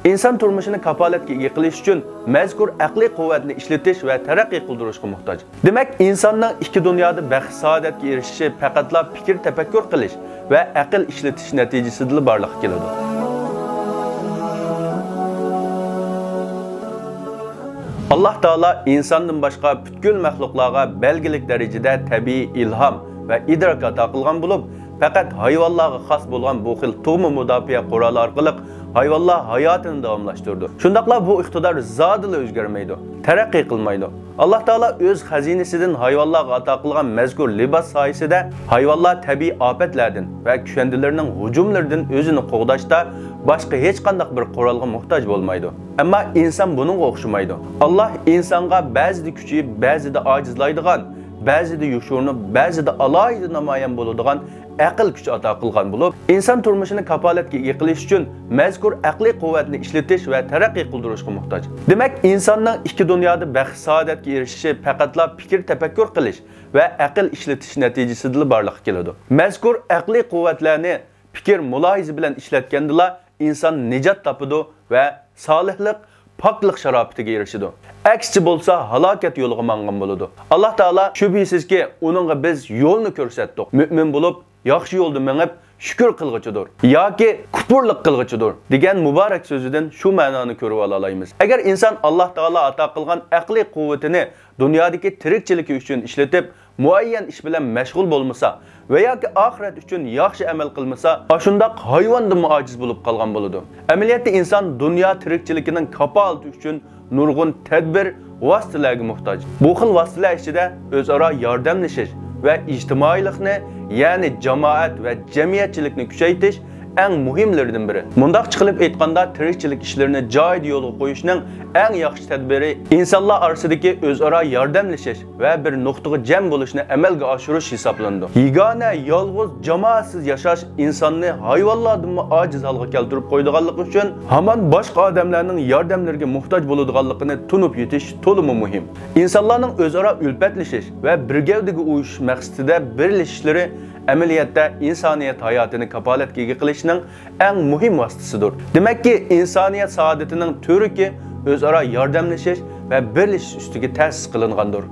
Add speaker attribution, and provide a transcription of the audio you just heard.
Speaker 1: İnsan turmuşini kapolatga ega qilish uchun mazkur aqliy quvvatni ishlatish va taraqqiy qildirishga muhtoj. Demak, insonning ikki dunyoda baxt saodatga erishishi faqatla fikr tafakkur qilish va aql ishlatish natijasida borliqqa keladi. Allah Taala insondan boshqa butkul maxluqlarga belgilik darajada tabiiy ilhom va idrok ato qilgan bo'lib, faqat hayvonlarga xos bo'lgan bu xil tug'ma mudofaa quroli orqali hayvonlar hayotini davomlashtirdi. Shundaqla bu iqtidor zodila o'zgarmaydi, taraqqiy qilmaydi. Alloh taolo o'z xazinasidan hayvonlarga ato qilgan mazkur libos soyasida hayvonlar tabiiy ofatlardan va kushandilarning hujumlaridan o'zini qo'g'dashda boshqa hech qanday bir qurolga muhtoj bo'lmaydi. Ammo inson buningga o'xshamaydi. Alloh insonga ba'zida kuchayib, ba'zida ojizlaydigan, ba'zida yushurinib, ba'zida alohida namoyon bo'ladigan aql kuchi ato qilgan bo'lib, inson turmushini kapolatga ega qilish uchun mazkur aqliy quvvatni ishlatish va taraqqiy qildirishga muhtoj. Demak, insonning ikki dunyoda baxt saodatga erishishi faqatla fikr tafakkur qilish va aql ishlatish natijasida borliqqa keladi. Mazkur aqliy quvvatlarni fikr mulohiza bilan ishlatganda inson nijot topadi va solihlik, poklik sharofatiga erishadi. Aksicha bo'lsa halokat yo'liga mangan bo'ladi. Alloh taolo shubhisizki uningga biz yo'lni ko'rsatdik. Mu'min bo'lib, yaxshi yo'lda mengib shukr qilg'ichidir yoki kufrlik qilg'ichidir degan muborak so'zidan shu ma'noni ko'rib olaymiz. Agar inson Alloh taolo ato qilgan aqliy quvvatini dunyodagi tirikchiligi uchun ishlatib, muayyan ish bilan mashg'ul bo'lmasa va yoki oxirat uchun yaxshi amal qilmasa, shundoq hayvondan ojiz bo'lib qolgan bo'ladi. Amaliyotda inson dunyo tirikchiligining kapolati uchun nurg'un tadbir vositalarga muhtoj. Bu xil vositalar ichida o'zaro yordamlashish va ijtimoiylikni, ya'ni jamoat va jamiyatchilikni kuchaytirish eng muhimlaridan biri. Mundaq chiqilib aytganda, tirikchilik ishlarini joyida yo'lga qo'yishning eng yaxshi tadbiri insonlar orasidagi o'zaro yordamlashish va bir nuqtaga jam bo'lishni amalga oshirish hisoblanadi. Yagona yolg'iz jamoatsiz yashash insonni hayvonlardan ojiz holga keltirib qo'ydiganligi uchun hamon boshqa odamlarning yordamlariga muhtoj bo'ladiganligini tunib yetish to'liq muhim. Insonlarning o'zaro ulfatlashish va birgavdiga uyushish maqsadida birlashishlari amaliyotda insoniyat hayotini kapolatga ega qilishning eng muhim vositasidir. Demakki, insoniyat saodatining turiki o'zaro yordamlashish va birlashish ustiga ta'sis qilingandir.